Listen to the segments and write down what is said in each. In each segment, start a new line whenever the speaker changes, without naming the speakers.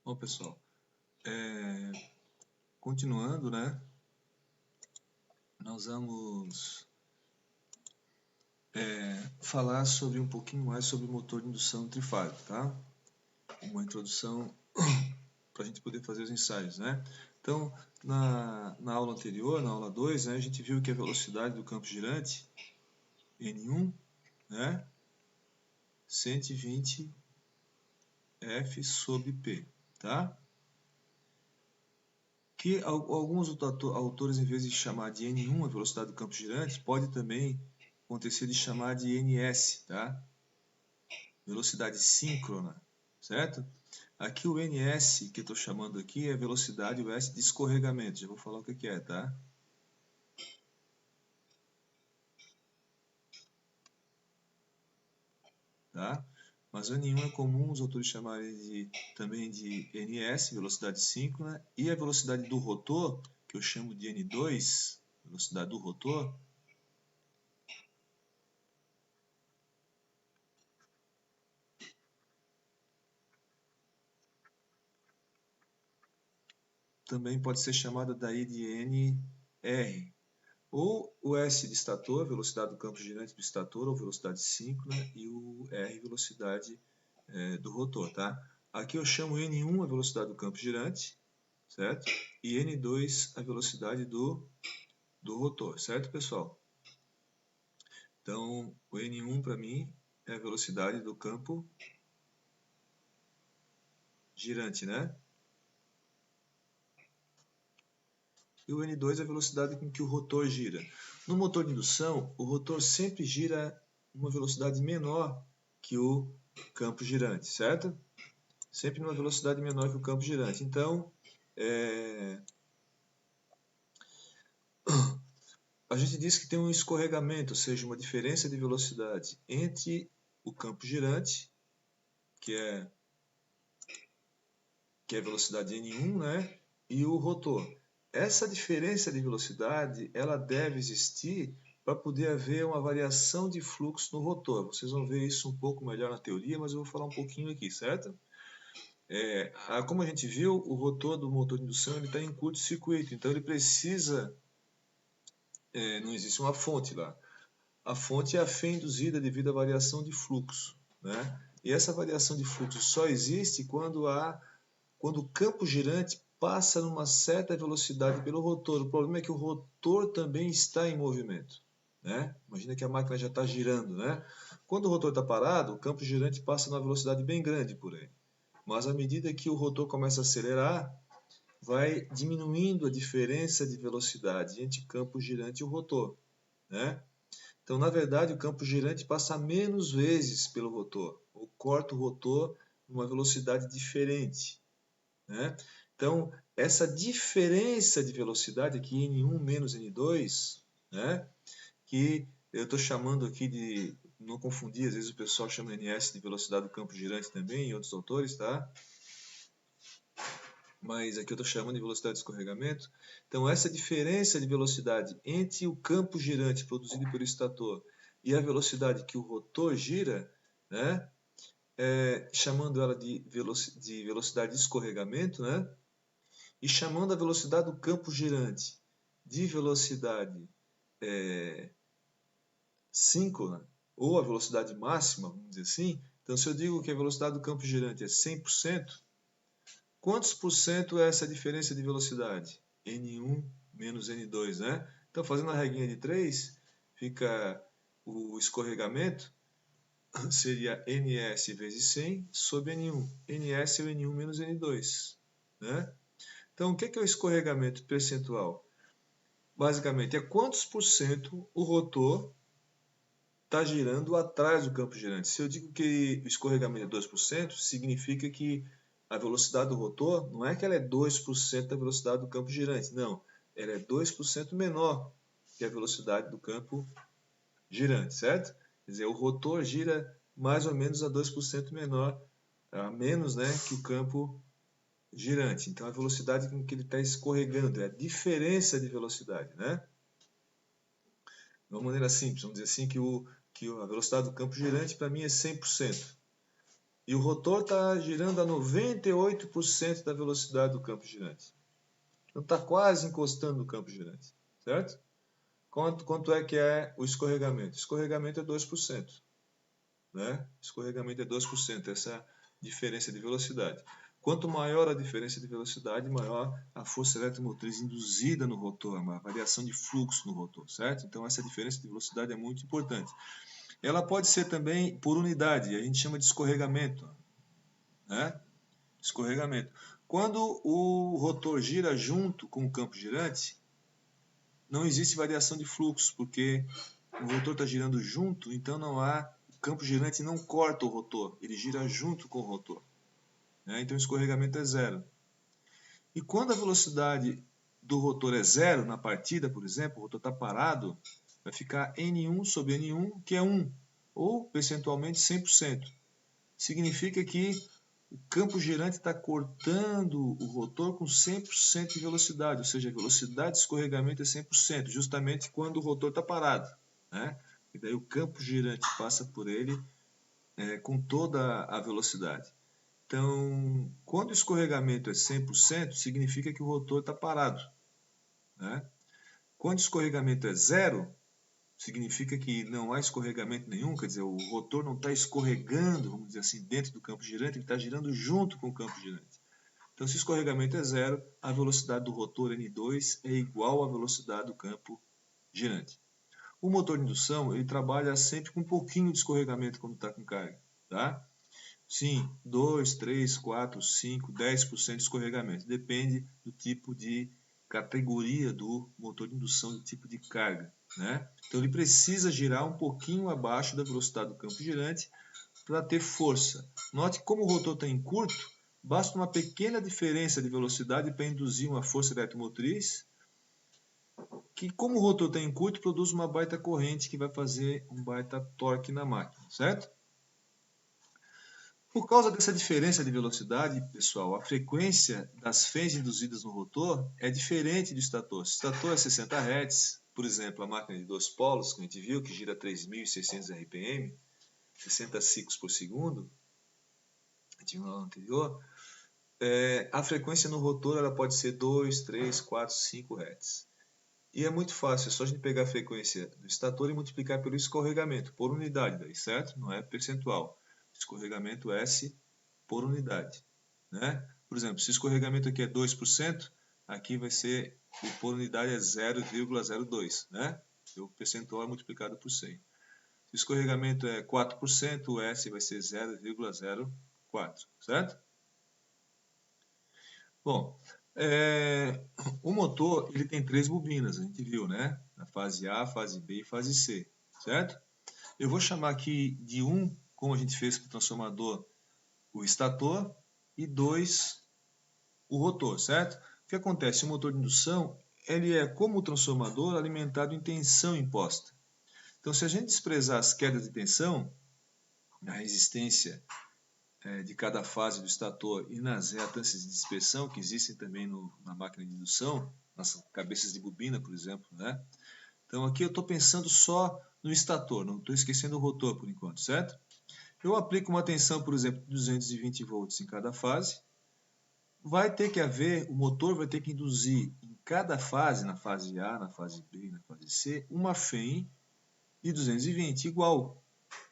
Bom, pessoal, continuando, né? Nós vamos falar sobre um pouquinho mais sobre o motor de indução trifásico, tá? Uma introdução para a gente poder fazer os ensaios, né? Então, na aula anterior, na aula 2, né, a gente viu que a velocidade do campo girante, N1, né, 120 F sobre P, tá? Que alguns autores, em vez de chamar de N1 a velocidade do campo girante, pode também acontecer de chamar de NS, tá? Velocidade síncrona, certo? Aqui o NS que eu estou chamando aqui é velocidade, o S de escorregamento. Já vou falar o que é, tá? Tá? Mas o N1 é comum os autores chamarem também de NS, velocidade síncrona, e a velocidade do rotor, que eu chamo de N2, velocidade do rotor, também pode ser chamada daí de NR. Ou o S de estator, velocidade do campo girante do estator, ou velocidade síncrona, e o R, velocidade do rotor, tá? Aqui eu chamo N1 a velocidade do campo girante, certo? E N2 a velocidade do rotor, certo, pessoal? Então, o N1 para mim é a velocidade do campo girante, né? E o N2 é a velocidade com que o rotor gira. No motor de indução, o rotor sempre gira uma velocidade menor que o campo girante, certo? Sempre numa velocidade menor que o campo girante. Então, a gente diz que tem um escorregamento, ou seja, uma diferença de velocidade entre o campo girante, que é a velocidade N1, né, e o rotor. Essa diferença de velocidade, ela deve existir para poder haver uma variação de fluxo no rotor. Vocês vão ver isso um pouco melhor na teoria, mas eu vou falar um pouquinho aqui, certo? Como a gente viu, o rotor do motor de indução está em curto-circuito, então ele precisa, não existe uma fonte lá. A fonte é a fé induzida devido à variação de fluxo, né? E essa variação de fluxo só existe quando o campo girante passa numa certa velocidade pelo rotor. O problema é que o rotor também está em movimento, né? Imagina que a máquina já está girando, né? Quando o rotor está parado, o campo girante passa numa velocidade bem grande por aí. Mas à medida que o rotor começa a acelerar, vai diminuindo a diferença de velocidade entre o campo girante e o rotor, né? Então, na verdade, o campo girante passa menos vezes pelo rotor, ou corta o rotor numa velocidade diferente, né? Então, essa diferença de velocidade aqui, N1 menos N2, né? Que eu estou chamando aqui de, não confundir, às vezes o pessoal chama NS de velocidade do campo girante também, em outros autores, tá? Mas aqui eu estou chamando de velocidade de escorregamento. Então, essa diferença de velocidade entre o campo girante produzido pelo estator e a velocidade que o rotor gira, né, chamando ela de velocidade de escorregamento, né, e chamando a velocidade do campo girante de velocidade síncrona, ou a velocidade máxima, vamos dizer assim. Então, se eu digo que a velocidade do campo girante é 100%, quantos por cento é essa diferença de velocidade? N1 menos N2, né? Então, fazendo a reguinha de 3, fica o escorregamento, seria NS vezes 100 sobre N1. NS é o N1 menos N2, né? Então, o que é o escorregamento percentual? Basicamente, é quantos por cento o rotor está girando atrás do campo girante. Se eu digo que o escorregamento é 2%, significa que a velocidade do rotor não é que ela é 2% da velocidade do campo girante, não. Ela é 2% menor que a velocidade do campo girante, certo? Quer dizer, o rotor gira mais ou menos a 2% menor, a menos, né, que o campo girante. Então, a velocidade com que ele está escorregando é a diferença de velocidade, né? De uma maneira simples, vamos dizer assim que a velocidade do campo girante para mim é 100%. E o rotor está girando a 98% da velocidade do campo girante. Então está quase encostando no campo girante, certo? Quanto é que é o escorregamento? Escorregamento é 2%. Né? Escorregamento é 2%, essa é a diferença de velocidade. Quanto maior a diferença de velocidade, maior a força eletromotriz induzida no rotor, uma variação de fluxo no rotor, certo? Então essa diferença de velocidade é muito importante. Ela pode ser também por unidade, a gente chama de escorregamento, né? Escorregamento. Quando o rotor gira junto com o campo girante, não existe variação de fluxo, porque o rotor está girando junto, então não há, o campo girante não corta o rotor, ele gira junto com o rotor. Né? Então o escorregamento é zero. E quando a velocidade do rotor é zero na partida, por exemplo, o rotor está parado, vai ficar N1 sobre N1, que é 1, ou percentualmente 100%. Significa que o campo girante está cortando o rotor com 100% de velocidade, ou seja, a velocidade de escorregamento é 100%, justamente quando o rotor está parado. Né? E daí o campo girante passa por ele com toda a velocidade. Então, quando o escorregamento é 100%, significa que o rotor está parado. Né? Quando o escorregamento é zero, significa que não há escorregamento nenhum, quer dizer, o rotor não está escorregando, vamos dizer assim, dentro do campo girante, ele está girando junto com o campo girante. Então, se o escorregamento é zero, a velocidade do rotor N2 é igual à velocidade do campo girante. O motor de indução, ele trabalha sempre com um pouquinho de escorregamento quando está com carga, tá? Sim, 2, 3, 4, 5, 10% de escorregamento. Depende do tipo de categoria do motor de indução, do tipo de carga. Né? Então ele precisa girar um pouquinho abaixo da velocidade do campo girante para ter força. Note que como o rotor está em curto, basta uma pequena diferença de velocidade para induzir uma força eletromotriz, que como o rotor está em curto, produz uma baita corrente que vai fazer um baita torque na máquina, certo? Por causa dessa diferença de velocidade, pessoal, a frequência das fêns induzidas no rotor é diferente do estator. Se o estator é 60 Hz, por exemplo, a máquina de 2 polos, que a gente viu, que gira 3.600 RPM, 60 ciclos por segundo, a gente viu no aula anterior, a frequência no rotor ela pode ser 2, 3, 4, 5 Hz. E é muito fácil, é só a gente pegar a frequência do estator e multiplicar pelo escorregamento, por unidade, daí, certo? Não é percentual. Escorregamento S por unidade. Né? Por exemplo, se o escorregamento aqui é 2%, aqui vai ser, o por unidade é 0,02. Né? O percentual é multiplicado por 100. Se o escorregamento é 4%, o S vai ser 0,04. Certo? Bom, o motor ele tem 3 bobinas, a gente viu, né? Na fase A, fase B e fase C. Certo? Eu vou chamar aqui de 1, como a gente fez para o transformador, o estator, e 2, o rotor, certo? O que acontece? O motor de indução, ele é, como o transformador, alimentado em tensão imposta. Então, se a gente desprezar as quedas de tensão, na resistência de cada fase do estator e nas reatâncias de dispersão, que existem também na máquina de indução, nas cabeças de bobina, por exemplo, né? Então, aqui eu estou pensando só no estator, não estou esquecendo o rotor por enquanto, certo? Eu aplico uma tensão, por exemplo, de 220 volts em cada fase. Vai ter que haver, o motor vai ter que induzir em cada fase, na fase A, na fase B, na fase C, uma fém de 220, igual.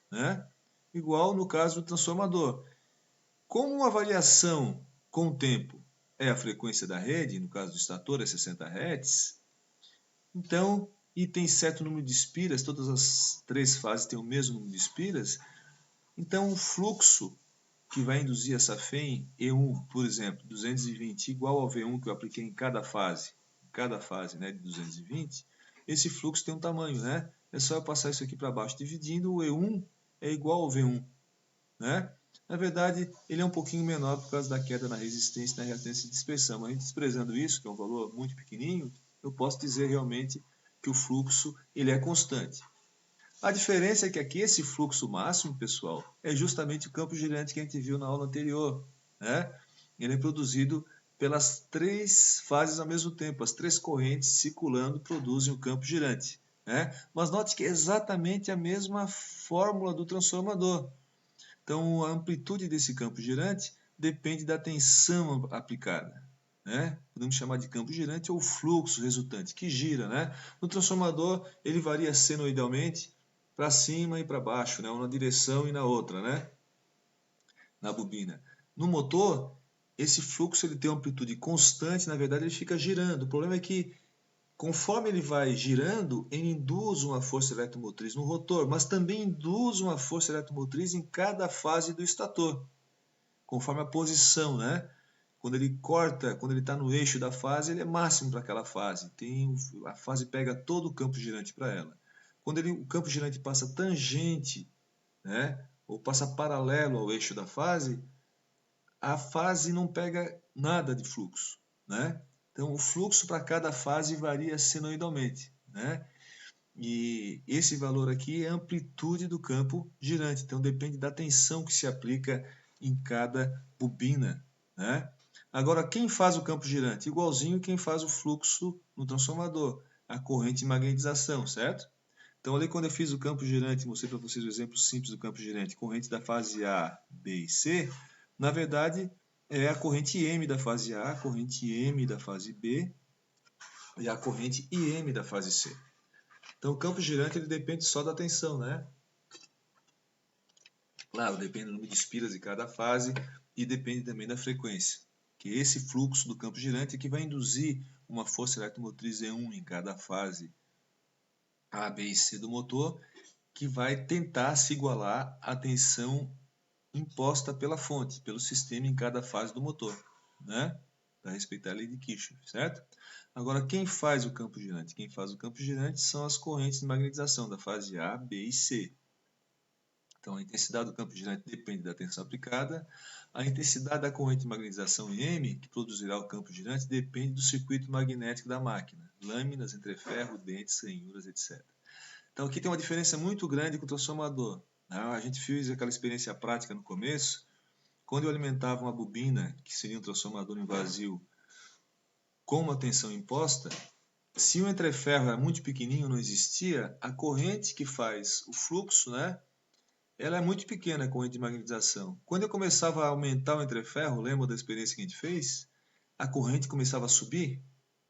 Né? Igual no caso do transformador. Como a variação com o tempo é a frequência da rede, no caso do estator é 60 Hz, então, e tem certo número de espiras, todas as 3 fases têm o mesmo número de espiras, então o fluxo que vai induzir essa fém, E1, por exemplo, 220, igual ao V1 que eu apliquei em cada fase, né, de 220, esse fluxo tem um tamanho, né? É só eu passar isso aqui para baixo, dividindo, o E1 é igual ao V1, né? Na verdade, ele é um pouquinho menor por causa da queda na resistência e na reatância de dispersão, mas desprezando isso, que é um valor muito pequenininho, eu posso dizer realmente que o fluxo ele é constante. A diferença é que aqui esse fluxo máximo, pessoal, é justamente o campo girante que a gente viu na aula anterior. Né? Ele é produzido pelas 3 fases ao mesmo tempo, as 3 correntes circulando produzem o campo girante. Né? Mas note que é exatamente a mesma fórmula do transformador. Então, a amplitude desse campo girante depende da tensão aplicada, né? Podemos chamar de campo girante ou fluxo resultante, que gira, né? No transformador, ele varia senoidalmente para cima e para baixo, né? Uma direção e na outra, né? Na bobina. No motor, esse fluxo ele tem uma amplitude constante, na verdade ele fica girando. O problema é que conforme ele vai girando, ele induz uma força eletromotriz no rotor, mas também induz uma força eletromotriz em cada fase do estator, conforme a posição, né? Quando ele corta, quando ele está no eixo da fase, ele é máximo para aquela fase. A fase pega todo o campo girante para ela. Quando o campo girante passa tangente, né? Ou passa paralelo ao eixo da fase, a fase não pega nada de fluxo, né? Então, o fluxo para cada fase varia senoidalmente, né? E esse valor aqui é a amplitude do campo girante. Então, depende da tensão que se aplica em cada bobina, né? Agora, quem faz o campo girante? Igualzinho quem faz o fluxo no transformador, a corrente de magnetização, certo? Então, ali quando eu fiz o campo girante, mostrei para vocês o exemplo simples do campo girante, corrente da fase A, B e C, na verdade, é a corrente M da fase A, a corrente M da fase B e a corrente IM da fase C. Então, o campo girante ele depende só da tensão, né? Claro, depende do número de espiras de cada fase e depende também da frequência. Que esse fluxo do campo girante é que vai induzir uma força eletromotriz E1 em cada fase A, B e C do motor, que vai tentar se igualar à tensão imposta pela fonte, pelo sistema em cada fase do motor, né? Para respeitar a lei de Kirchhoff, certo? Agora, quem faz o campo girante? Quem faz o campo girante são as correntes de magnetização da fase A, B e C. Então, a intensidade do campo girante depende da tensão aplicada. A intensidade da corrente de magnetização M, que produzirá o campo girante, depende do circuito magnético da máquina. Lâminas, entreferro, dentes, ranhuras, etc. Então, aqui tem uma diferença muito grande com o transformador. A gente fez aquela experiência prática no começo. Quando eu alimentava uma bobina, que seria um transformador em vazio, com uma tensão imposta, se o entreferro era muito pequenininho, não existia, a corrente que faz o fluxo, né, ela é muito pequena, a corrente de magnetização. Quando eu começava a aumentar o entreferro, lembra da experiência que a gente fez? A corrente começava a subir,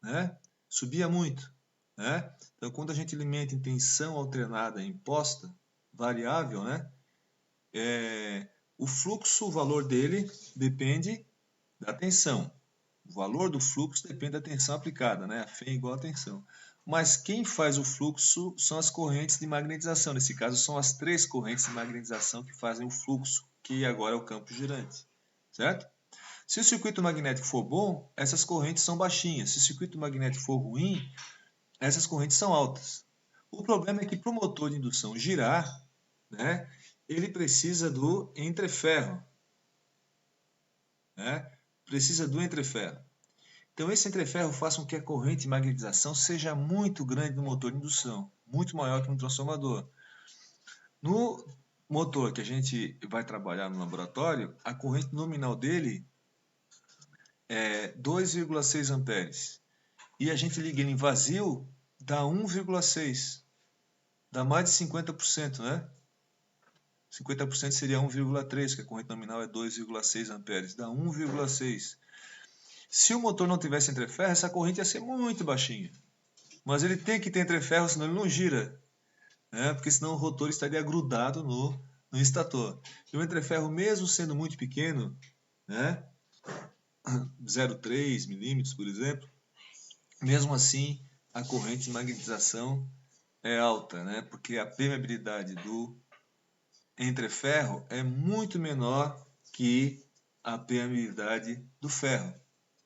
né? Subia muito, né? Então, quando a gente alimenta em tensão alternada imposta, variável, né? O fluxo, o valor dele depende da tensão. O valor do fluxo depende da tensão aplicada, né? A Φ é igual a tensão. Mas quem faz o fluxo são as correntes de magnetização. Nesse caso, são as três correntes de magnetização que fazem o fluxo, que agora é o campo girante, certo? Se o circuito magnético for bom, essas correntes são baixinhas. Se o circuito magnético for ruim, essas correntes são altas. O problema é que para o motor de indução girar, né, ele precisa do entreferro, né? Precisa do entreferro. Então, esse entreferro faz com que a corrente de magnetização seja muito grande no motor de indução, muito maior que no transformador. No motor que a gente vai trabalhar no laboratório, a corrente nominal dele é 2,6 amperes. E a gente liga ele em vazio, dá 1,6. Dá mais de 50%, né? 50% seria 1,3, que a corrente nominal é 2,6 amperes. Dá 1,6. Se o motor não tivesse entreferro, essa corrente ia ser muito baixinha. Mas ele tem que ter entreferro, senão ele não gira, né? Porque senão o rotor estaria grudado no estator. E o entreferro, mesmo sendo muito pequeno, né? 0,3 milímetros, por exemplo, mesmo assim a corrente de magnetização é alta, né? Porque a permeabilidade do entreferro é muito menor que a permeabilidade do ferro,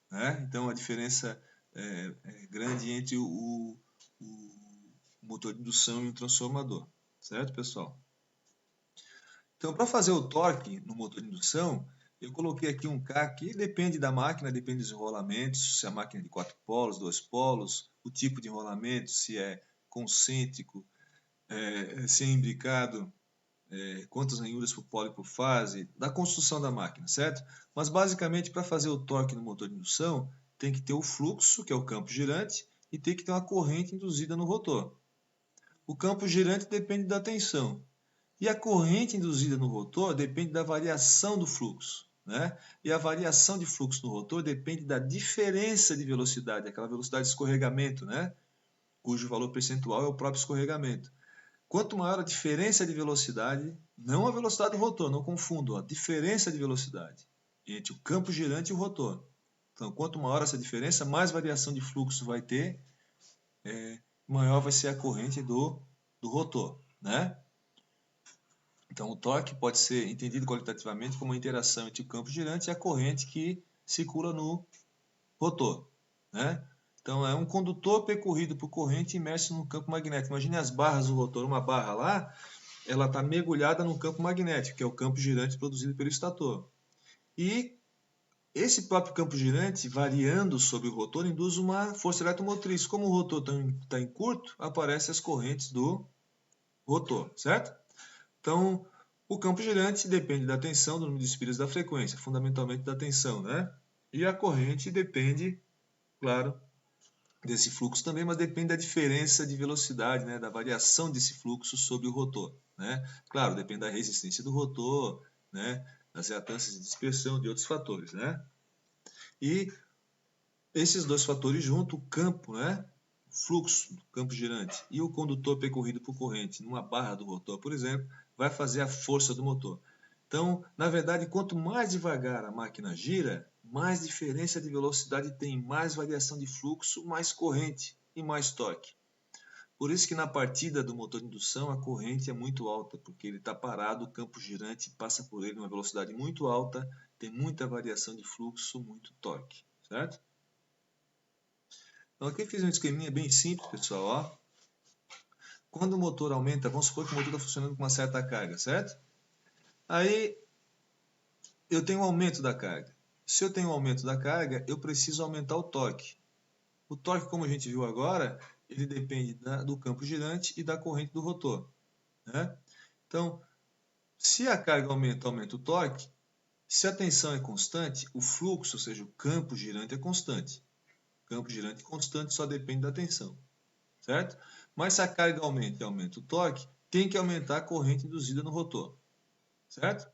né? Então a diferença é grande entre o motor de indução e o transformador, certo, pessoal? Então, para fazer o torque no motor de indução, eu coloquei aqui um K que depende da máquina, depende dos enrolamentos, se a máquina é de 4 polos, 2 polos, o tipo de enrolamento, se é concêntrico, se é imbricado, quantas ranhuras por polo e por fase, da construção da máquina, certo? Mas basicamente para fazer o torque no motor de indução, tem que ter o fluxo, que é o campo girante, e tem que ter uma corrente induzida no rotor. O campo girante depende da tensão. E a corrente induzida no rotor depende da variação do fluxo, né? E a variação de fluxo no rotor depende da diferença de velocidade, aquela velocidade de escorregamento, né? Cujo valor percentual é o próprio escorregamento. Quanto maior a diferença de velocidade, não a velocidade do rotor, não confundo, a diferença de velocidade entre o campo girante e o rotor. Então, quanto maior essa diferença, mais variação de fluxo vai ter, maior vai ser a corrente do rotor, né? Então, o torque pode ser entendido qualitativamente como a interação entre o campo girante e a corrente que circula no rotor, né? Então, é um condutor percorrido por corrente imerso no campo magnético. Imagine as barras do rotor. Uma barra lá, ela está mergulhada no campo magnético, que é o campo girante produzido pelo estator. E esse próprio campo girante, variando sobre o rotor, induz uma força eletromotriz. Como o rotor está em curto, aparecem as correntes do rotor, certo? Então, o campo girante depende da tensão, do número de espiras da frequência, fundamentalmente da tensão, né? E a corrente depende, claro, desse fluxo também, mas depende da diferença de velocidade, né? Da variação desse fluxo sobre o rotor, né? Claro, depende da resistência do rotor, né? Das reatâncias de dispersão, de outros fatores, né? E esses dois fatores juntos, o campo, né? Fluxo do campo girante e o condutor percorrido por corrente numa barra do rotor, por exemplo, vai fazer a força do motor. Então, na verdade, quanto mais devagar a máquina gira, mais diferença de velocidade tem, mais variação de fluxo, mais corrente e mais torque. Por isso que na partida do motor de indução a corrente é muito alta, porque ele está parado, o campo girante passa por ele numa velocidade muito alta, tem muita variação de fluxo, muito torque, certo? Então aqui eu fiz um esqueminha bem simples, pessoal, ó. Quando o motor aumenta, vamos supor que o motor está funcionando com uma certa carga, certo? Aí eu tenho um aumento da carga. Se eu tenho um aumento da carga, eu preciso aumentar o torque. O torque, como a gente viu agora, ele depende do campo girante e da corrente do rotor, né? Então, se a carga aumenta, aumenta o torque. Se a tensão é constante, o fluxo, ou seja, o campo girante é constante. O campo girante constante só depende da tensão, certo? Mas se a carga aumenta e aumenta o torque, tem que aumentar a corrente induzida no rotor, certo?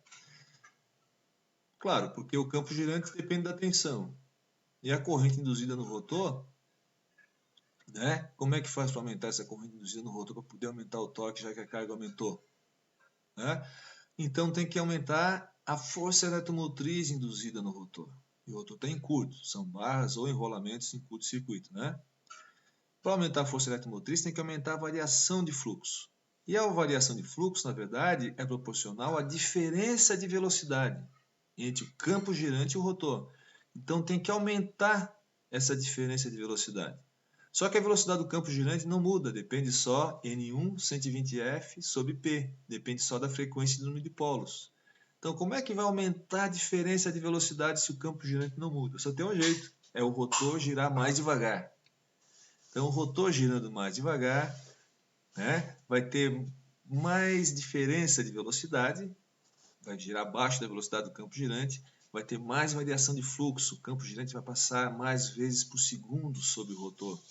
Claro, porque o campo girante depende da tensão. E a corrente induzida no rotor, né? Como é que faz para aumentar essa corrente induzida no rotor para poder aumentar o torque, já que a carga aumentou? Né? Então tem que aumentar a força eletromotriz induzida no rotor. E o rotor está em curto, são barras ou enrolamentos em curto-circuito, né? Para aumentar a força eletromotriz tem que aumentar a variação de fluxo. E a variação de fluxo, na verdade, é proporcional à diferença de velocidade entre o campo girante e o rotor. Então tem que aumentar essa diferença de velocidade. Só que a velocidade do campo girante não muda, depende só N1 120F sobre P, depende só da frequência e do número de polos. Então como é que vai aumentar a diferença de velocidade se o campo girante não muda? Só tem um jeito, é o rotor girar mais devagar. Então o rotor girando mais devagar, né, vai ter mais diferença de velocidade, vai girar abaixo da velocidade do campo girante, vai ter mais variação de fluxo, o campo girante vai passar mais vezes por segundo sobre o rotor,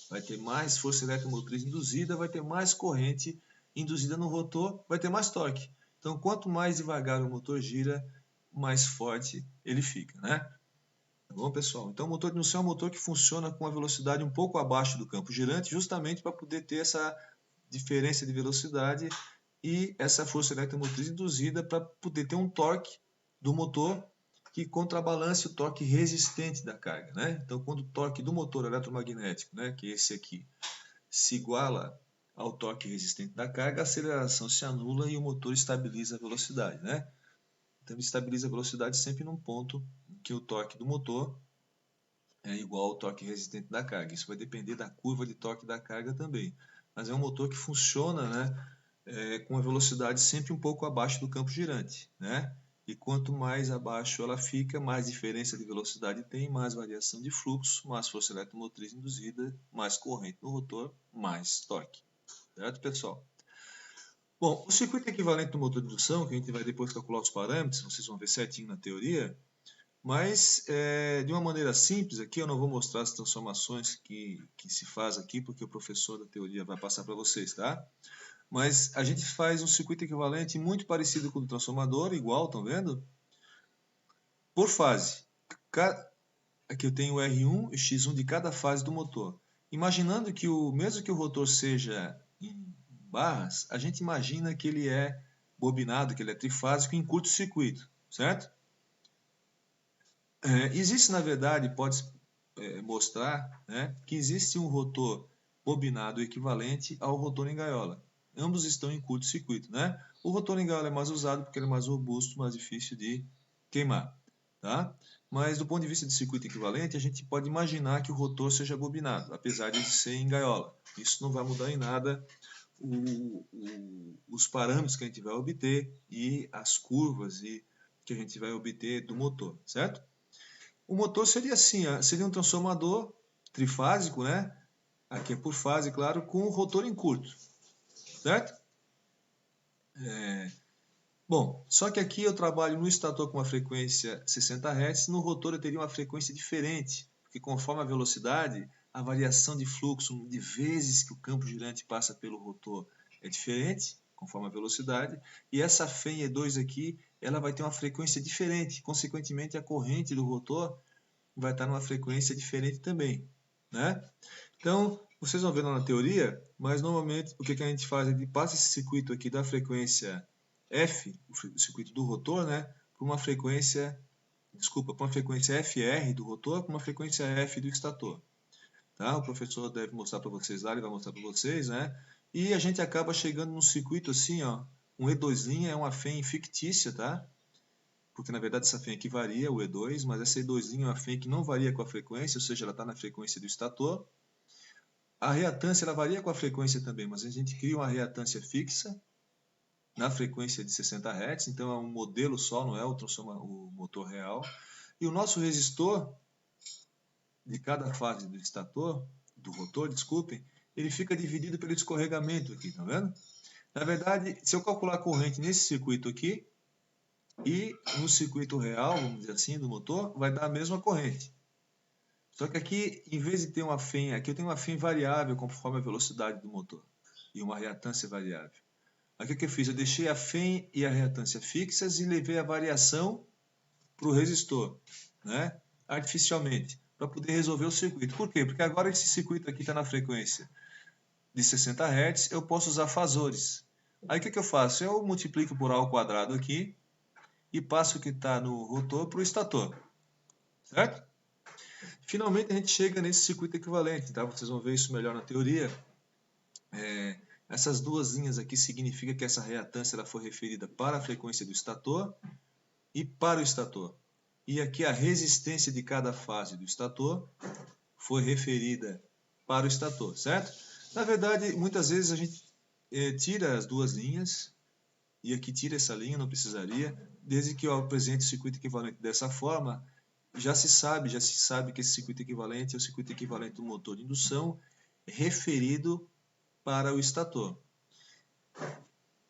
vai ter mais força eletromotriz induzida, vai ter mais corrente induzida no rotor, vai ter mais torque. Então, quanto mais devagar o motor gira, mais forte ele fica, né? Tá bom, pessoal? Então, o motor de indução é um motor que funciona com a velocidade um pouco abaixo do campo girante, justamente para poder ter essa diferença de velocidade e essa força eletromotriz induzida para poder ter um torque do motor que contrabalance o torque resistente da carga, né? Então, quando o torque do motor eletromagnético, né, que é esse aqui, se iguala ao torque resistente da carga, a aceleração se anula e o motor estabiliza a velocidade, né? Então, ele estabiliza a velocidade sempre num ponto em que o torque do motor é igual ao torque resistente da carga. Isso vai depender da curva de torque da carga também. Mas é um motor que funciona, né, com a velocidade sempre um pouco abaixo do campo girante, né? E quanto mais abaixo ela fica, mais diferença de velocidade tem, mais variação de fluxo, mais força eletromotriz induzida, mais corrente no rotor, mais torque. Certo, pessoal? Bom, o circuito equivalente do motor de indução, que a gente vai depois calcular os parâmetros, vocês vão ver certinho na teoria, mas de uma maneira simples aqui, eu não vou mostrar as transformações que se faz aqui, porque o professor da teoria vai passar para vocês, tá? Mas a gente faz um circuito equivalente muito parecido com o do transformador, igual, estão vendo? Por fase. Aqui eu tenho o R1 e X1 de cada fase do motor. Imaginando que mesmo que o rotor seja em barras, a gente imagina que ele é bobinado, que ele é trifásico em curto-circuito, certo? Existe, na verdade, pode mostrar, né, que existe um rotor bobinado equivalente ao rotor em gaiola. Ambos estão em curto-circuito, né? O rotor em gaiola é mais usado porque ele é mais robusto, mais difícil de queimar, tá? Mas do ponto de vista de circuito equivalente, a gente pode imaginar que o rotor seja bobinado, apesar de ser em gaiola. Isso não vai mudar em nada os parâmetros que a gente vai obter e as curvas que a gente vai obter do motor, certo? O motor seria assim, seria um transformador trifásico, né? Aqui é por fase, claro, com o rotor em curto, certo? Bom, só que aqui eu trabalho no estator com uma frequência 60 Hz, no rotor eu teria uma frequência diferente, porque conforme a velocidade, a variação de fluxo de vezes que o campo girante passa pelo rotor é diferente, conforme a velocidade, e essa FEM E2 aqui, ela vai ter uma frequência diferente, consequentemente a corrente do rotor vai estar numa frequência diferente também, né? Então, vocês vão ver na teoria, mas normalmente o que a gente faz? A gente passa esse circuito aqui da frequência F, o circuito do rotor, né, para uma frequência, para uma frequência FR do rotor, para uma frequência F do estator. Tá? O professor deve mostrar para vocês lá, ele vai mostrar para vocês, né? E a gente acaba chegando num circuito assim, ó, um E2' é uma FEM fictícia, tá? Porque na verdade essa FEM aqui varia, o E2, mas essa E2' é uma FEM que não varia com a frequência, ou seja, ela está na frequência do estator. A reatância ela varia com a frequência também, mas a gente cria uma reatância fixa na frequência de 60 Hz, então é um modelo só, não é o motor real. E o nosso resistor de cada fase do estator, do rotor, desculpem, ele fica dividido pelo escorregamento aqui, tá vendo? Na verdade, se eu calcular a corrente nesse circuito aqui e no circuito real, vamos dizer assim, do motor, vai dar a mesma corrente. Só que aqui, em vez de ter uma FEM, aqui eu tenho uma FEM variável conforme a velocidade do motor e uma reatância variável. Aqui o que eu fiz? Eu deixei a FEM e a reatância fixas e levei a variação para o resistor, né? Artificialmente, para poder resolver o circuito. Por quê? Porque agora esse circuito aqui está na frequência de 60 Hz, eu posso usar fasores. Aí o que eu faço? Eu multiplico por A ao quadrado aqui e passo o que está no rotor para o estator, certo? Finalmente a gente chega nesse circuito equivalente, tá? Vocês vão ver isso melhor na teoria. Essas duas linhas aqui significa que essa reatância ela foi referida para a frequência do estator e para o estator. E aqui a resistência de cada fase do estator foi referida para o estator, certo? Na verdade, muitas vezes a gente tira as duas linhas e aqui tira essa linha, não precisaria, desde que eu apresente o circuito equivalente dessa forma, já se sabe que esse circuito equivalente é o circuito equivalente do motor de indução referido para o estator.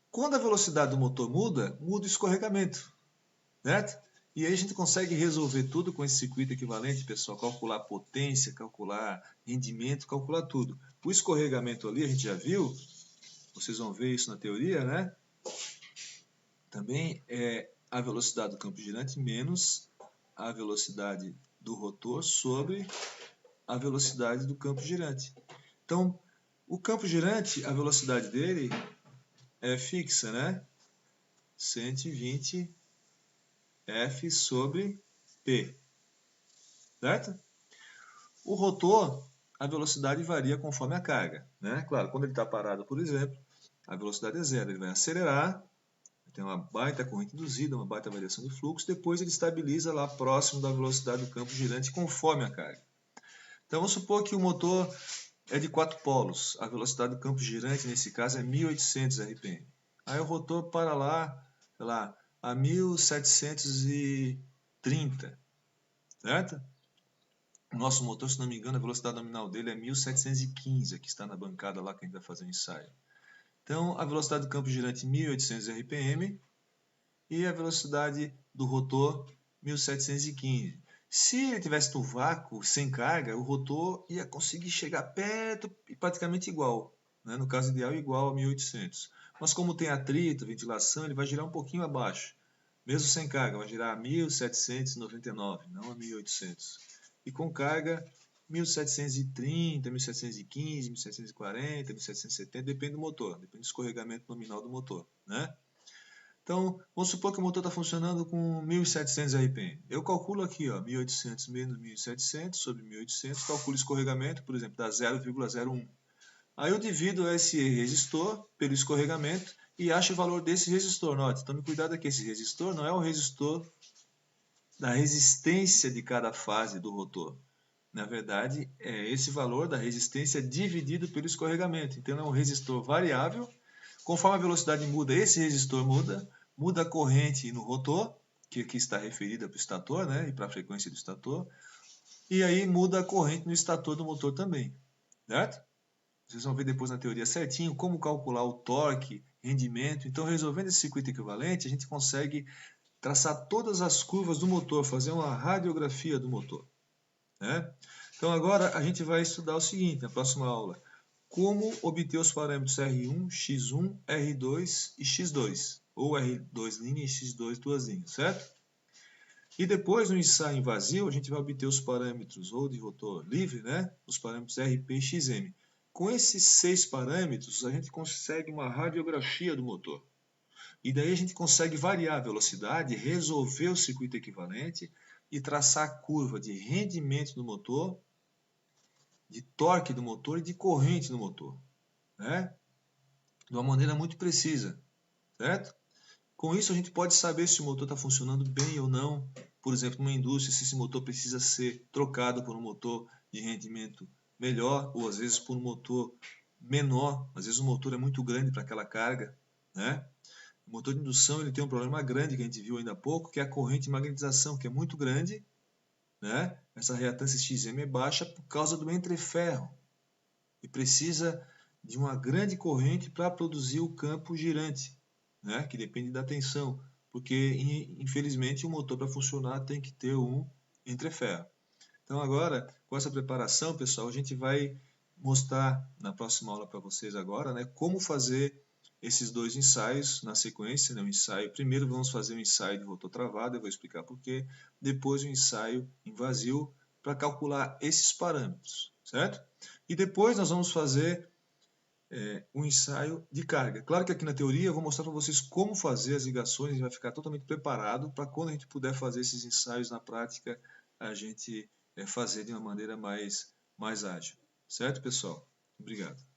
Quando a velocidade do motor muda, muda o escorregamento, certo? E aí a gente consegue resolver tudo com esse circuito equivalente, pessoal, calcular potência, calcular rendimento, calcular tudo. O escorregamento ali, a gente já viu, vocês vão ver isso na teoria, né? Também é a velocidade do campo girante menos a velocidade do rotor sobre a velocidade do campo girante. Então, o campo girante, a velocidade dele é fixa, né? 120 F sobre P, certo? O rotor, a velocidade varia conforme a carga, né? Claro, quando ele está parado, por exemplo, a velocidade é zero, ele vai acelerar, tem uma baita corrente induzida, uma baita variação de fluxo, depois ele estabiliza lá próximo da velocidade do campo girante conforme a carga. Então vamos supor que o motor é de 4 polos, a velocidade do campo girante nesse caso é 1.800 RPM. Aí o rotor para lá, sei lá, a 1.730, certo? O nosso motor, se não me engano, a velocidade nominal dele é 1.715, que está na bancada lá que a gente vai fazer o ensaio. Então, a velocidade do campo girante 1.800 RPM e a velocidade do rotor 1.715. Se ele tivesse no vácuo, sem carga, o rotor ia conseguir chegar perto e praticamente igual. né? No caso ideal, igual a 1800. Mas como tem atrito, ventilação, ele vai girar um pouquinho abaixo. Mesmo sem carga, vai girar a 1799, não a 1800. E com carga, 1730, 1715, 1740, 1770, depende do motor, depende do escorregamento nominal do motor, né? Então, vamos supor que o motor está funcionando com 1.700 RPM. Eu calculo aqui, ó, 1.800 menos 1.700 sobre 1.800, calculo escorregamento, por exemplo, dá 0,01. Aí eu divido esse resistor pelo escorregamento e acho o valor desse resistor. Note, tome cuidado aqui, esse resistor não é o resistor da resistência de cada fase do rotor. Na verdade, é esse valor da resistência dividido pelo escorregamento. Então, é um resistor variável. Conforme a velocidade muda, esse resistor muda. Muda a corrente no rotor, que aqui está referida para o estator, né, e para a frequência do estator. E aí muda a corrente no estator do motor também. Certo? Vocês vão ver depois na teoria certinho como calcular o torque, rendimento. Então, resolvendo esse circuito equivalente, a gente consegue traçar todas as curvas do motor, fazer uma radiografia do motor, né? Então, agora a gente vai estudar o seguinte, na próxima aula. Como obter os parâmetros R1, X1, R2 e X2. Ou R2' e X2 duas linhas, certo? E depois, no ensaio em vazio, a gente vai obter os parâmetros ou de rotor livre, né? Os parâmetros RP e XM. Com esses 6 parâmetros, a gente consegue uma radiografia do motor. E daí a gente consegue variar a velocidade, resolver o circuito equivalente e traçar a curva de rendimento do motor, de torque do motor e de corrente do motor, né? De uma maneira muito precisa, certo? Com isso a gente pode saber se o motor está funcionando bem ou não. Por exemplo, numa indústria, se esse motor precisa ser trocado por um motor de rendimento melhor, ou às vezes por um motor menor. Às vezes o motor é muito grande para aquela carga, né? O motor de indução ele tem um problema grande que a gente viu ainda há pouco, que é a corrente de magnetização, que é muito grande, né? Essa reatância XM é baixa por causa do entreferro e precisa de uma grande corrente para produzir o campo girante, né? Que depende da tensão, porque infelizmente o motor para funcionar tem que ter um entreferro. Então agora, com essa preparação, pessoal, a gente vai mostrar na próxima aula para vocês agora, né, como fazer esses dois ensaios na sequência, né, o ensaio, primeiro vamos fazer um ensaio de rotor travado, eu vou explicar porquê, depois o ensaio em vazio para calcular esses parâmetros, certo? E depois nós vamos fazer um ensaio de carga. Claro que aqui na teoria eu vou mostrar para vocês como fazer as ligações, e vai ficar totalmente preparado para quando a gente puder fazer esses ensaios na prática, a gente fazer de uma maneira mais ágil. Certo, pessoal? Obrigado.